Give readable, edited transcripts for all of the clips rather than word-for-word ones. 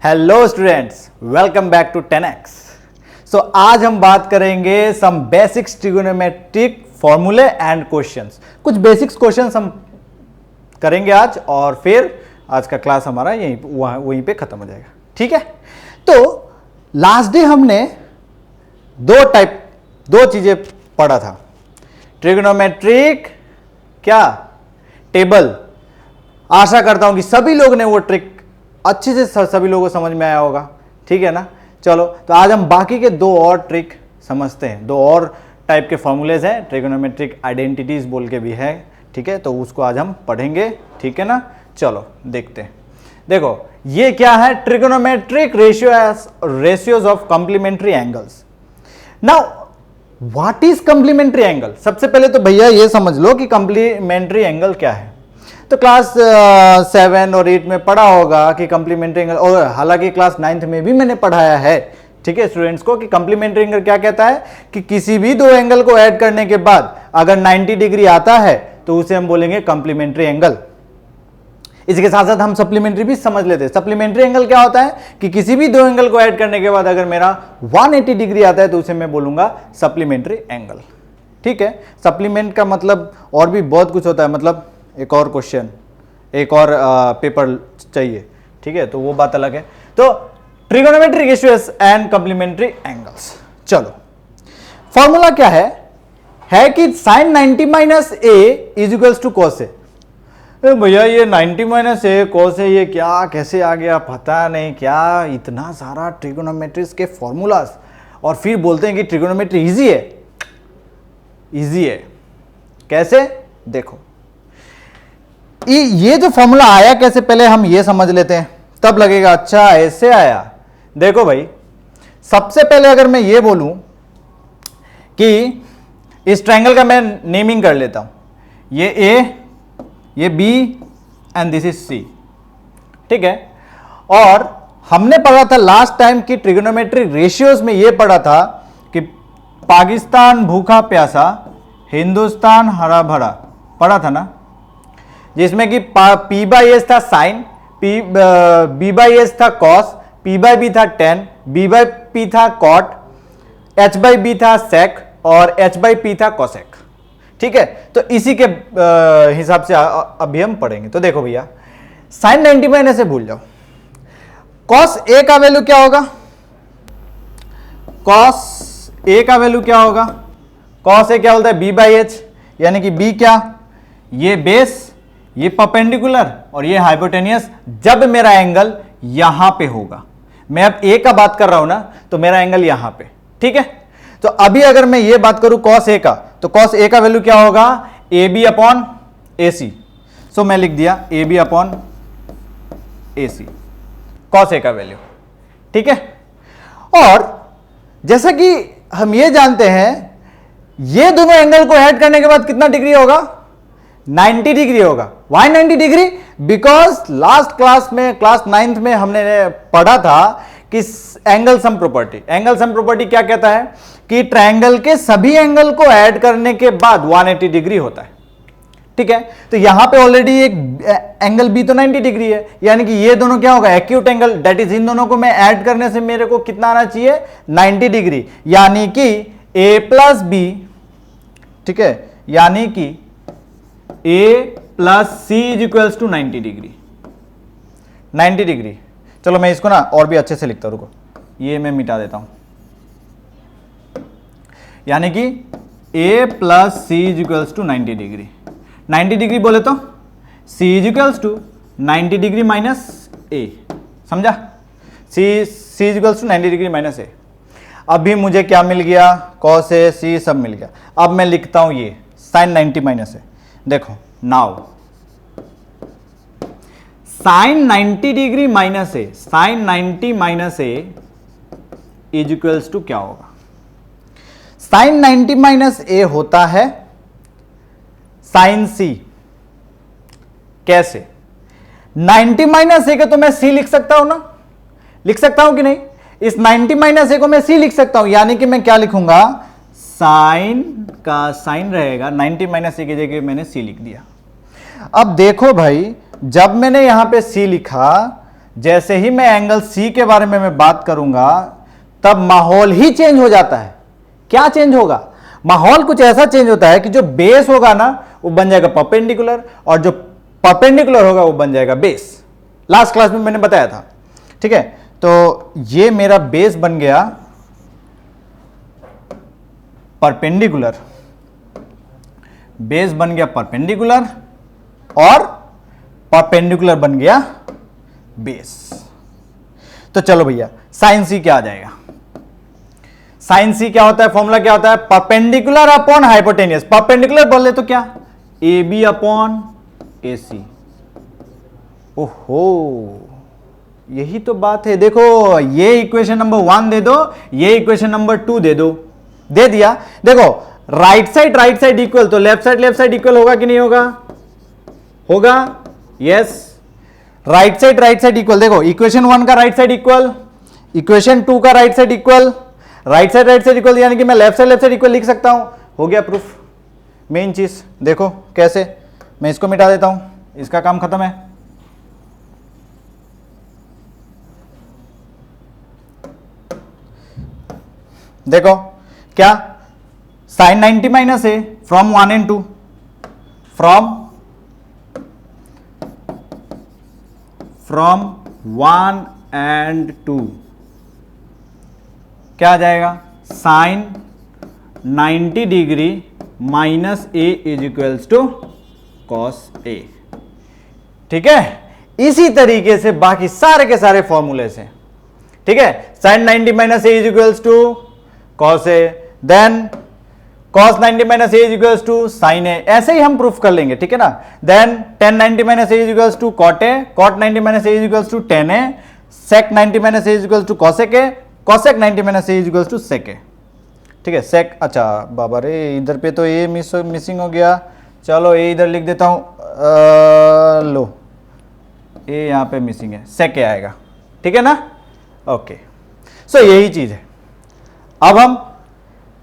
Hello students, welcome back to 10x। So आज हम बात करेंगे सम बेसिक्स ट्रिगोनोमेट्रिक फॉर्मूले एंड क्वेश्चंस। कुछ बेसिक्स क्वेश्चंस हम करेंगे आज और फिर आज का क्लास हमारा वहीं पे खत्म हो जाएगा। ठीक है, तो लास्ट डे हमने दो चीजें पढ़ा था। ट्रिगोनोमेट्रिक क्या टेबल। आशा करता हूं कि सभी लोग ने वो ट्रिक अच्छे से सभी लोगों को समझ में आया होगा। ठीक है ना। चलो, तो आज हम बाकी के दो और ट्रिक समझते हैं। दो और टाइप के फॉर्मूलेज हैं, ट्रिगोनोमेट्रिक आइडेंटिटीज बोल के भी है। ठीक है, तो उसको आज हम पढ़ेंगे। ठीक है ना, चलो देखते हैं। देखो ये क्या है, trigonometric ratios of complementary angles. Now what is complementary angle. सबसे पहले तो भैया ये समझ लो कि कॉम्प्लीमेंट्री एंगल क्या है। तो क्लास 7 और 8 में पढ़ा होगा कि कॉम्प्लीमेंट्री एंगल, और हालांकि क्लास 9th में भी मैंने पढ़ाया है। ठीक है स्टूडेंट्स को, कि कॉम्प्लीमेंट्री एंगल क्या कहता है कि किसी भी दो एंगल को ऐड करने के बाद अगर 90 डिग्री आता है तो उसे हम बोलेंगे कॉम्प्लीमेंट्री एंगल। इसी के साथ साथ हम सप्लीमेंट्री भी समझ लेते हैं। सप्लीमेंट्री एंगल क्या होता है कि किसी भी दो एंगल को ऐड करने के बाद अगर मेरा 180 डिग्री आता है तो उसे मैं बोलूंगा सप्लीमेंट्री एंगल। ठीक है, सप्लीमेंट का मतलब और भी बहुत कुछ होता है, मतलब एक और क्वेश्चन, एक और पेपर चाहिए। ठीक है, तो वो बात अलग है। तो trigonometric ratios and complementary angles. चलो, फॉर्मूला क्या है कि sin 90 minus A is equals to cos A. भैया ये 90 माइनस ए कॉस ए ये क्या कैसे आ गया, पता नहीं क्या, इतना सारा ट्रिगोनोमेट्रिक्स के फॉर्मूलाज, और फिर बोलते हैं कि ट्रिगोनोमेट्री इजी है। इजी है कैसे, देखो ये जो फॉर्मूला आया कैसे, पहले हम ये समझ लेते हैं, तब लगेगा अच्छा ऐसे आया। देखो भाई, सबसे पहले अगर मैं ये बोलूं कि इस ट्रायंगल का मैं नेमिंग कर लेता हूं, ये ए, ये B and this is C. ठीक है, और हमने पढ़ा था लास्ट टाइम कि ट्रिगोनोमेट्रिक रेशियोज में ये पढ़ा था कि पाकिस्तान भूखा प्यासा, हिंदुस्तान हरा भरा, पढ़ा था ना, जिसमें कि P बाई एस था साइन, B बाई एस था कॉस, P बाई बी था टेन, B बाई पी था कॉट, H बाई बी था सेक और H बाई पी था कॉसेक। ठीक है, तो इसी के हिसाब से अभी हम पढ़ेंगे। तो देखो भैया, साइन 90 माइनस से भूल जाओ। कॉस ए का वैल्यू क्या होगा, कॉस ए का वैल्यू क्या होगा, कॉस ए क्या बोलता है B बाई एच, यानी कि B क्या, ये बेस, ये परपेंडिकुलर और ये हाइपोटेनियस। जब मेरा एंगल यहां पे होगा, मैं अब ए का बात कर रहा हूं ना, तो मेरा एंगल यहां पे। ठीक है, तो अभी अगर मैं ये बात करूं कॉस ए का, तो कॉस ए का वैल्यू क्या होगा, ए बी अपॉन ए सी। सो मैं लिख दिया A B upon A C, cos A का वैल्यू। ठीक है, और जैसा कि हम ये जानते हैं, ये दोनों एंगल को ऐड करने के बाद कितना डिग्री होगा, 90 डिग्री होगा। Why 90 degree, because last class में, क्लास 9th में हमने पढ़ा था कि angle sum property. Angle sum property क्या कहता है कि ट्रायंगल के सभी एंगल को ऐड करने के बाद 180 डिग्री होता है। ठीक है, तो यहां पे ऑलरेडी एक एंगल बी तो 90 डिग्री है, यानी कि ये दोनों क्या होगा, acute angle. That is in दोनों को मैं ऐड करने से मेरे को कितना आना चाहिए, 90 डिग्री, यानी कि ए प्लस बी। ठीक है, यानी कि A plus C is equals to 90 degree. 90 degree. चलो मैं इसको ना और भी अच्छे से लिखता हूं, रुको, ये मैं मिटा देता हूं। यानी कि A plus C is equals to 90 degree. 90 degree बोले तो C is equals to 90 degree minus A, समझा, C is equals to 90 degree minus A. अभी मुझे क्या मिल गया, कॉस ए सी सब मिल गया। अब मैं लिखता हूं ये साइन 90 माइनस ए। देखो now sine 90 degree minus A, sine 90 minus A is equals to क्या होगा, साइन 90 माइनस ए होता है साइन सी। कैसे, 90 माइनस ए का तो मैं सी लिख सकता हूं ना, लिख सकता हूं कि नहीं, इस 90 माइनस ए को मैं सी लिख सकता हूं, यानी कि मैं क्या लिखूंगा, साइन का साइन रहेगा 90 माइनस ए की जगह मैंने सी लिख दिया। अब देखो भाई, जब मैंने यहां पे सी लिखा, जैसे ही मैं एंगल सी के बारे में मैं बात करूंगा तब माहौल ही चेंज हो जाता है। क्या चेंज होगा? माहौल कुछ ऐसा चेंज होता है कि जो बेस होगा ना वो बन जाएगा परपेंडिकुलर, और जो परपेंडिकुलर होगा वो बन जाएगा बेस। लास्ट क्लास में मैंने बताया था, ठीक है। तो ये मेरा बेस बन गया परपेंडिकुलर, बेस बन गया परपेंडिकुलर, और परपेंडिकुलर बन गया बेस। तो चलो भैया साइन सी क्या आ जाएगा? साइन सी क्या होता है? फॉर्मूला क्या होता है? Perpendicular upon hypotenuse. परपेंडिकुलर बोले तो क्या? ए बी अपॉन ए सी। ओहो, यही तो बात है। देखो ये इक्वेशन नंबर 1 दे दो, ये इक्वेशन नंबर 2 दे दो, दे दिया। देखो राइट साइड इक्वल, तो लेफ्ट साइड इक्वल होगा कि नहीं होगा? होगा, यस। राइट साइड इक्वल, देखो इक्वेशन 1 का राइट साइड इक्वल, इक्वेशन 2 का right side equal, right side equal, यानी कि मैं लेफ्ट साइड इक्वल लिख सकता हूं। हो गया प्रूफ। मेन चीज देखो कैसे, मैं इसको मिटा देता हूं, इसका काम खत्म है। देखो क्या, sine 90 minus A from 1 and 2, from 1 and 2 क्या आ जाएगा? Sine 90 degree minus A is equals to cos A. ठीक है, इसी तरीके से बाकी सारे के सारे फॉर्मूले से, ठीक है। Sine 90 minus A is equals to cos A, then cos 90 minus A is equals to sine A, ऐसे ही हम प्रूफ कर लेंगे, ठीक है ना। Then tan 90 minus A is equals to cot A, cot 90 minus A is equals to tan A, sec 90 minus A is equals to cosec A, cosec 90 minus A is equals to sec A. ठीक है, sec, अच्छा बाबा रे इधर पे तो ए missing हो गया, चलो ए इधर लिख देता हूं, लो ए यहां पे मिसिंग है, sec ए आएगा, ठीक है ना। ओके, सो यही चीज है। अब हम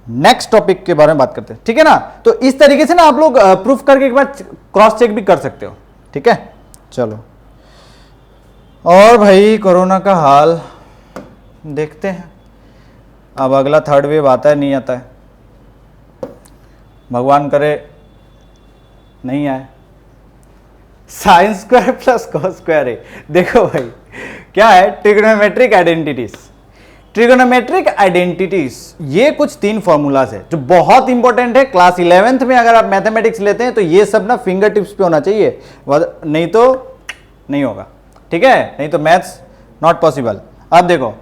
नेक्स्ट टॉपिक के बारे में बात करते हैं, ठीक है ना। तो इस तरीके से ना आप लोग प्रूफ करके एक बार क्रॉस चेक भी कर सकते हो, ठीक है। चलो, और भाई कोरोना का हाल देखते हैं, अब अगला थर्ड वेव आता है नहीं आता है, भगवान करे नहीं आए। Sine square plus cos square है, देखो भाई क्या है, ट्रिग्नोमेट्रिक आइडेंटिटीज। ट्रिगोनोमेट्रिक आइडेंटिटीज, ये कुछ 3 फॉर्मूलाज है जो बहुत इंपॉर्टेंट है। क्लास 11th में अगर आप मैथमेटिक्स लेते हैं तो ये सब ना फिंगर टिप्स पे होना चाहिए, नहीं तो नहीं होगा, ठीक है, नहीं तो मैथ्स नॉट पॉसिबल। अब देखो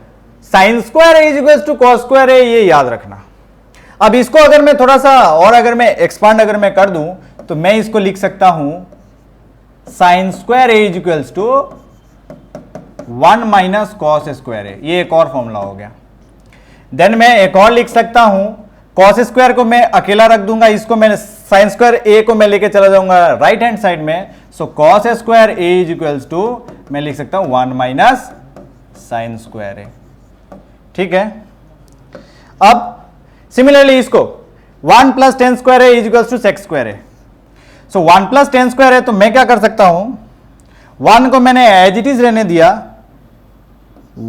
sine square A is equals to cos square A, ये याद रखना। अब इसको अगर मैं थोड़ा सा और अगर मैं एक्सपांड अगर मैं कर दूं तो मैं इसको लिख सकता हूं sine square A is equals to 1 minus cos square है, ये एक और फॉर्मूला हो गया। देन मैं एक और लिख सकता हूं, कॉस स्क्वायर को मैं अकेला रख दूंगा, इसको मैं साइन स्क्वायर ए को मैं लेके चला जाऊंगा राइट हैंड साइड में, so cos square A is equals to मैं लिख सकता हूं 1 माइनस साइन स्क्वायर ए, ठीक है। अब सिमिलरली इसको 1 plus tan square A is equals to sec square A, so 1 plus tan square है, तो मैं क्या कर सकता हूं, 1 को मैंने एज इट इज रहने दिया,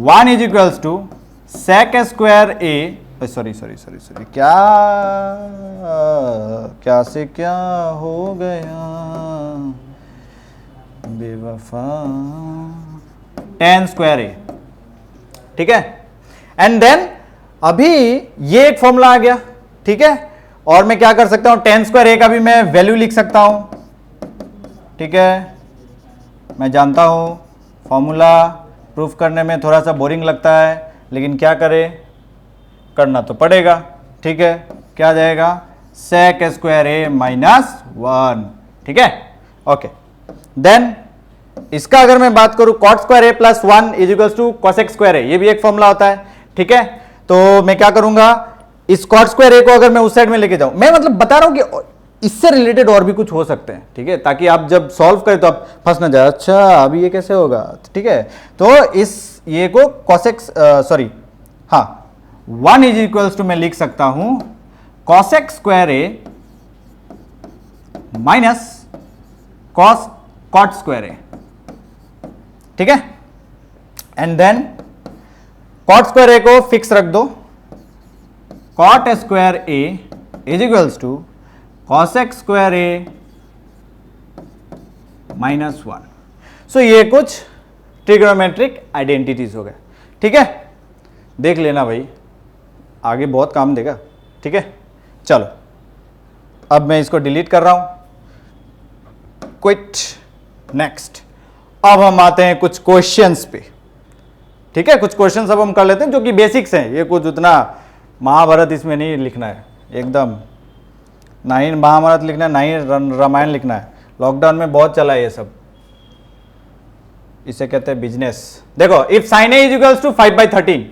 1 is equals to sec square A, sorry क्या से क्या हो गया बेवफा, टेन स्क्वायर ए, ठीक है। एंड देन अभी ये एक फॉर्मूला आ गया, ठीक है। और मैं क्या कर सकता हूं, टेन स्क्वायर ए का भी मैं वैल्यू लिख सकता हूं, ठीक है। मैं जानता हूं फॉर्मूला प्रूफ करने में थोड़ा सा बोरिंग लगता है, लेकिन क्या करें, करना तो पड़ेगा, ठीक है। क्या जाएगा, सेक स्क्वायर ए माइनस 1, ठीक है, ओके। देन इसका अगर मैं बात करूं, cot square A plus 1 is equals to cosec square A, ये भी एक फॉर्मूला होता है, ठीक है। तो मैं क्या करूंगा, इस कॉट स्क्वायर ए को अगर मैं उस साइड में लेके जाऊं, मैं मतलब बता रहा हूं कि इससे रिलेटेड और भी कुछ हो सकते हैं, ठीक है, ताकि आप जब सॉल्व करें तो आप फंस ना जाए, अच्छा अभी ये कैसे होगा, ठीक है। तो इस ये को कॉसेक सॉरी हाँ 1 इज इक्वल्स टू मैं लिख सकता हूं cosec square A minus cot square A, ठीक है। And then cot square A को फिक्स रख दो, cot square A is equals to cosec square A -1। So ये कुछ ट्रिग्नोमेट्रिक आइडेंटिटीज हो गए। ठीक है, देख लेना भाई, आगे बहुत काम देगा। ठीक है, चलो अब मैं इसको डिलीट कर रहा हूं, क्विट, नेक्स्ट। अब हम आते हैं कुछ क्वेश्चंस पे। ठीक है, कुछ क्वेश्चंस अब हम कर लेते हैं जो कि बेसिक्स हैं। ये कुछ उतना महाभारत इसमें नहीं लिखना है, एकदम ना ही महाभारत लिखना है ना ही रामायण लिखना है। लॉकडाउन में बहुत चला है ये सब, इसे कहते हैं बिजनेस। देखो, if sine A is equals to 5/13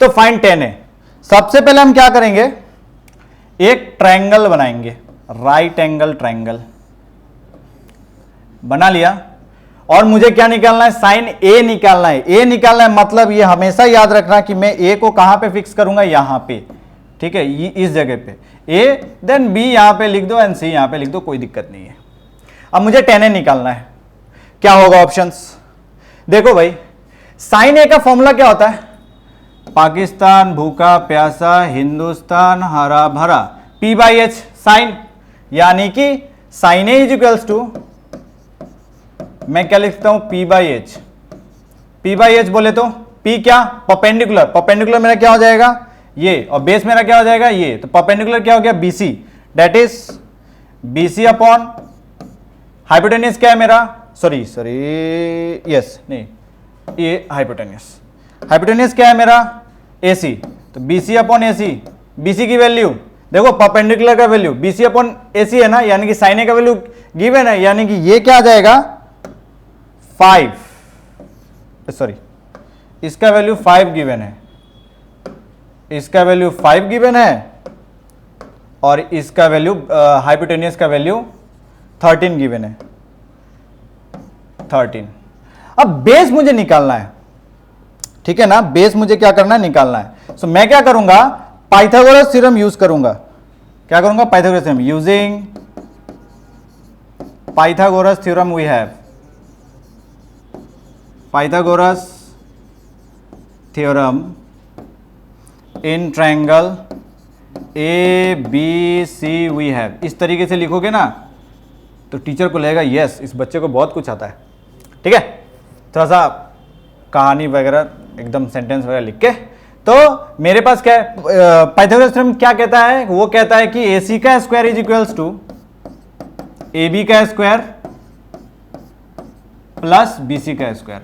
तो फाइंड tan ए। सबसे पहले हम क्या करेंगे, एक ट्रायंगल बनाएंगे, राइट एंगल ट्रायंगल बना लिया। और मुझे क्या निकालना है, साइन ए निकालना है। ए निकालना है मतलब ये हमेशा याद रखना कि मैं ए को कहां पे फिक्स करूंगा, यहां पे। ठीक है, ये इस जगह पे ए, देन बी यहां पे लिख दो एंड सी यहां पे लिख दो, कोई दिक्कत नहीं है। अब मुझे tan ए निकालना है। क्या होगा ऑप्शंस, देखो भाई, साइन ए का फॉर्मूला क्या होता है, पाकिस्तान भूखा प्यासा, हिंदुस्तान हरा भरा, P/H साइन, यानी कि sine A is equals to, मैं क्या लिखता हूं, P/H। P/H बोले तो P क्या, परपेंडिकुलर, परपेंडिकुलर मेरा क्या हो जाएगा ये, और बेस मेरा क्या हो जाएगा ये, तो परपेंडिकुलर क्या हो गया BC, that is BC upon hypotenuse क्या है मेरा, सॉरी यस नहीं, ये हाइपोटेन्यूज क्या है मेरा AC, तो BC अपॉन AC। BC की वैल्यू देखो, परपेंडिकुलर का वैल्यू BC अपॉन AC है ना, यानी कि साइन ए का वैल्यू गिवन है, यानी कि ये क्या आ जाएगा 5, सॉरी इसका वैल्यू 5 गिवन है, इसका वैल्यू 5 गिवन है, और इसका वैल्यू हाइपोटेन्यूज का वैल्यू 13 गिवन है, 13। अब बेस मुझे निकालना है, ठीक है ना, बेस मुझे क्या करना है, निकालना है। सो मैं क्या करूंगा, पाइथागोरस थ्योरम यूज करूंगा। क्या करूंगा, Pythagoras theorem, using Pythagoras theorem we have, Pythagoras theorem in triangle ABC we have. इस तरीके से लिखोगे ना तो टीचर को लगेगा यस, इस बच्चे को बहुत कुछ आता है। ठीक है, थोड़ा सा कहानी वगैरह एकदम सेंटेंस वगैरह लिख के। तो मेरे पास क्या है, पाइथागोरस थ्योरम क्या कहता है, वो कहता है कि AC का square is equals to AB का स्क्वायर प्लस BC का स्क्वायर,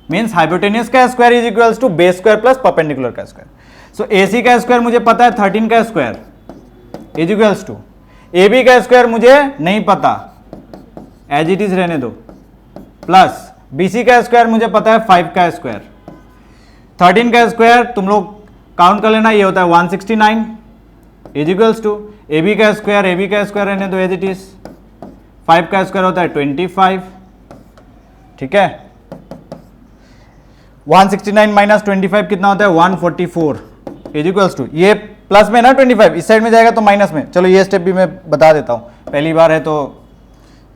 मींस हाइपोटेन्यूज का square is equals to base square plus perpendicular का स्क्वायर। सो AC का स्क्वायर मुझे पता है 13 का square is equals to, AB का स्क्वायर मुझे नहीं पता, एज इट इज रहने दो, प्लस BC का स्क्वायर मुझे पता है 5 का स्क्वायर, 13 का स्क्वायर तुम लोग काउंट कर लेना, ये होता है 169 इज इक्वल्स टू AB का स्क्वायर रहने दो एज इट इज, 5 का स्क्वायर होता है 25। ठीक है, 169 माइनस 25 कितना होता है 144 इज इक्वल्स टू, ये प्लस में ना 25 इस साइड में जाएगा तो माइनस में। चलो ये स्टेप भी मैं बता देता हूँ, पहली बार है तो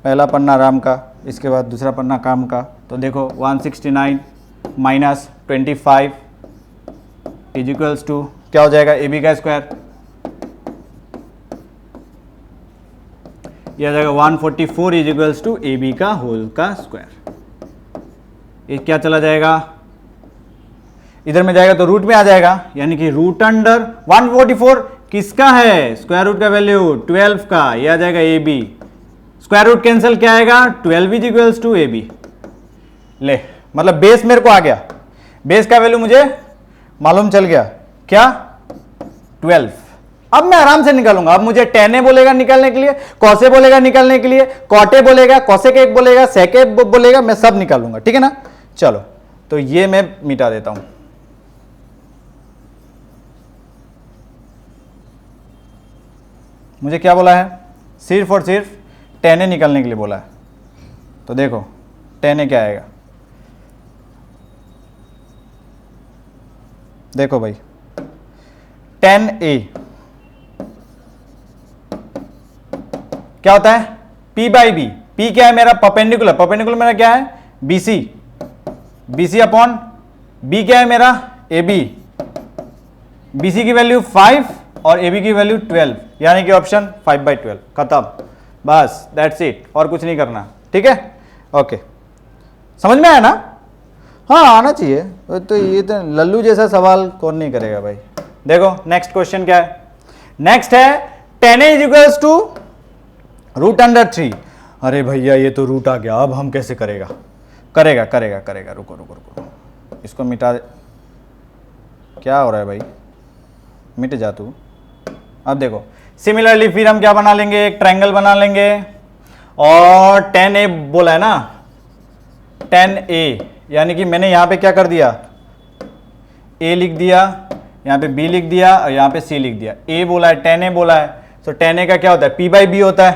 पहला पन्ना राम का, इसके बाद दूसरा पन्ना काम का। तो देखो 169 माइनस 25 इज इक्वल्स टू क्या हो जाएगा, AB का स्क्वायर, यह आ जाएगा 144 इज इक्वल्स टू AB का होल का स्क्वायर। ये क्या चला जाएगा, इधर में जाएगा तो रूट में आ जाएगा, यानी कि रूट अंडर 144 किसका है, स्क्वायर रूट का वैल्यू 12 का, ये आ जाएगा AB, स्क्वायर रूट कैंसिल क्या आएगा 12 इज इक्वल्स टू AB। ले, मतलब बेस मेरे को आ गया, बेस का वैल्यू मुझे मालूम चल गया क्या 12। अब मैं आराम से निकालूंगा। अब मुझे tan A बोलेगा निकालने के लिए, cos A बोलेगा निकालने के लिए, cot A बोलेगा, cosec A बोलेगा, sec A बोलेगा, मैं सब निकालूंगा। ठीक है ना, चलो तो ये मैं मिटा देता हूं। मुझे क्या बोला है, सिर्फ और सिर्फ tan A निकालने के लिए बोला है। तो देखो tan A क्या आएगा, देखो भाई tan A क्या होता है, P बाई बी। P क्या है मेरा, परपेंडिकुलर, परपेंडिकुलर मेरा क्या है BC, BC अपॉन बी क्या है मेरा, ए बी, बी सी की वैल्यू 5 और ए बी की वैल्यू 12, यानी कि ऑप्शन 5/12, खत्म, बस दैट्स इट, और कुछ नहीं करना, ठीक है। ओके, समझ में आया ना? हाँ आना चाहिए, तो ये तो लल्लू जैसा सवाल कौन नहीं करेगा भाई। देखो नेक्स्ट क्वेश्चन क्या है, नेक्स्ट है tan a इक्वल्स टू √3। अरे भैया ये तो रूट आ गया, अब हम कैसे करेगा, करेगा, रुको, इसको मिटा दे। क्या हो रहा है भाई, मिट जा तू। अब देखो सिमिलरली फिर हम क्या बना लेंगे, एक ट्रायंगल बना लेंगे, और tan a बोला है ना, tan a यानी कि मैंने यहां पे क्या कर दिया, a लिख दिया, यहाँ पे b लिख दिया, और यहाँ पे c लिख दिया। a बोला है, tan a बोला है, तो tan a का क्या होता है, p/b होता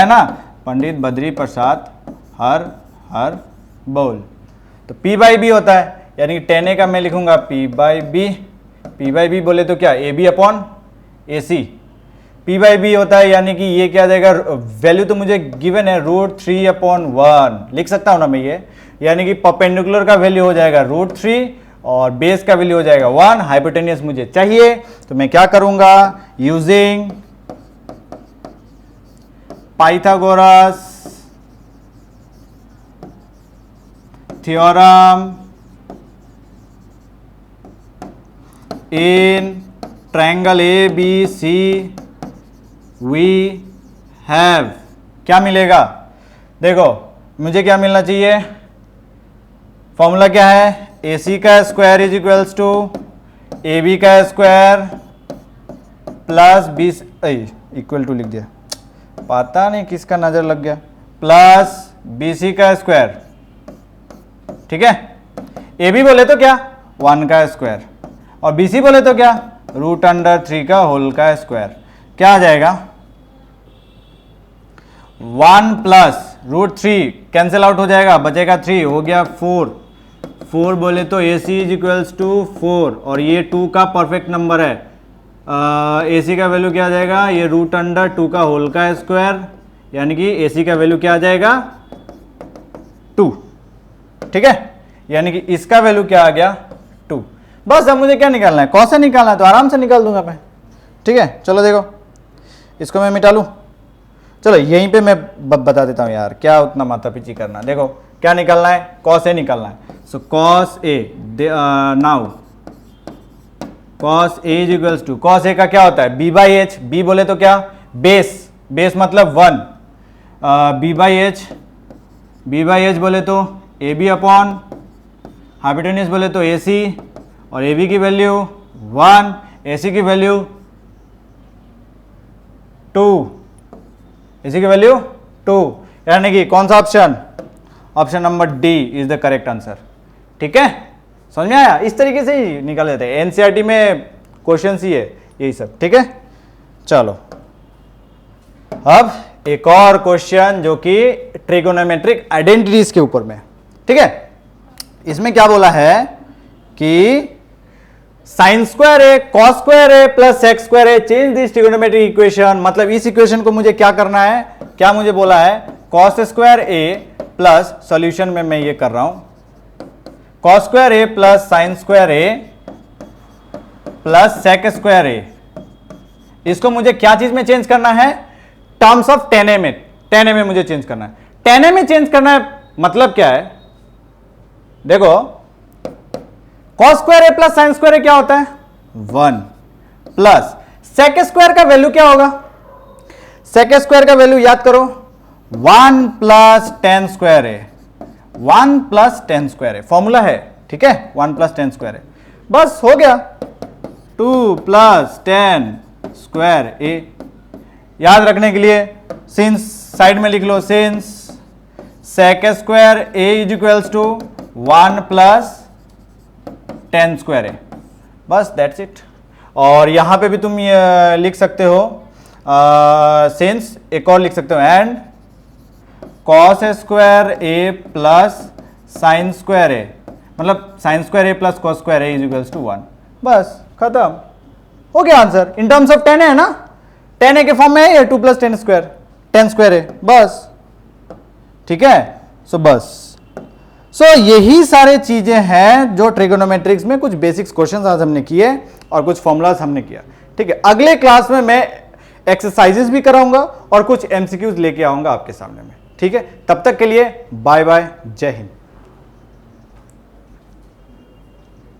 है ना, पंडित बद्री प्रसाद हर बोल, तो p/b होता है, यानी कि tan a का मैं लिखूंगा p/b बोले तो क्या, ab/ac, p/b होता है, यानी कि ये क्या आ जाएगा, वैल्यू तो मुझे गिवन है √3/1, लिख सकता हूं ना मैं ये, यानी कि परपेंडिकुलर का वैल्यू हो जाएगा √3 और बेस का वैल्यू हो जाएगा 1, हाइपोटेनियस मुझे चाहिए, तो मैं क्या करूंगा, using Pythagoras theorem in triangle ABC we have, क्या मिलेगा, देखो मुझे क्या मिलना चाहिए, फॉर्मूला क्या है, AC का square is equals to AB का square plus B, equal to लिख दिया, पता नहीं किसका नजर लग गया, प्लस BC का स्क्वायर, ठीक है। AB बोले तो क्या 1 का स्क्वायर, और BC बोले तो क्या √3 का होल का स्क्वायर, क्या आ जाएगा 1 प्लस √3 कैंसिल आउट हो जाएगा, बचेगा 3, हो गया 4 बोले तो AC इज इक्वल्स टू 4, और ये 2 का परफेक्ट नंबर है, AC का वैल्यू क्या आ जाएगा, ये √2 का होल का स्क्वायर, यानी कि AC का वैल्यू क्या आ जाएगा 2, ठीक है, यानी कि इसका वैल्यू क्या आ गया 2। बस अब मुझे क्या निकालना है, कौन सा निकालना है, तो आराम से निकाल दूंगा मैं, ठीक है। चलो देखो इसको मैं मिटा लूँ, चलो यहीं पे मैं बता देता हूँ यार, क्या उतना माथापीची करना, देखो क्या निकालना है, cos a निकालना है, so cos a, now cos a is equals to, cos a का क्या होता है b/h, b बोले तो क्या बेस मतलब 1, b/h बोले तो ab अपॉन हाइपोटेन्यूज बोले तो AC, और AB की वैल्यू 1, AC की वैल्यू 2, AC की वैल्यू 2, यानी कि कौन सा option number D is the correct answer, ठीक है। समझ में आया, इस तरीके से ही निकाल लेते हैं, एनसीईआरटी में क्वेश्चन ही है यही सब, ठीक है। चलो अब एक और क्वेश्चन जो कि ट्रिगोनोमेट्रिक आइडेंटिटीज के ऊपर में, ठीक है। इसमें क्या बोला है कि साइन स्क्वायर है, कॉस स्क्वायर है, प्लस सेक स्क्वायर है, चेंज दिस ट्रिगोनोमेट्रिक इक्वेशन, मतलब इस इक्वेशन को मुझे क्या करना है, क्या मुझे बोला है, cos square A plus solution में मैं ये कर रहा हूं cos square A plus sine square A plus sec square ए, इसको मुझे क्या चीज में चेंज करना है, टर्म्स ऑफ tan a में मुझे चेंज करना है, tan a में चेंज करना है, मतलब क्या है, देखो cos square A plus sine square ए क्या होता है 1, प्लस सेक स्क्वायर का वैल्यू क्या होगा, सेक स्क्वायर का वैल्यू याद करो 1 plus tan square A, 1 plus tan square a formula है, ठीक है, 1 प्लस tan स्क्वायर ए, बस हो गया 2 प्लस tan स्क्वायर ए। याद रखने के लिए सिंस साइड में लिख लो, since sec square A is equals to 1 plus tan square A, बस दैट्स इट। और यहां पे भी तुम लिख सकते हो सिंस, एक और लिख सकते हो and cos square A plus sine square A, मतलब sine square A plus cos square A is equals to 1, बस खत्म हो गया answer. In terms of tan है ना, tan ए के फॉर्म में है 2 प्लस tan स्क्वायर ए, बस ठीक है। सो बस सो यही सारे चीजें हैं जो ट्रिगोनोमेट्रिक्स में कुछ बेसिक्स क्वेश्चंस आज हमने किए और कुछ फॉर्मूलाज हमने किया। ठीक है, अगले क्लास में मैं एक्सरसाइजेस भी कराऊंगा और कुछ एमसीक्यूज लेके आऊंगा आपके सामने में। ठीक है, तब तक के लिए बाय बाय, जय हिंद।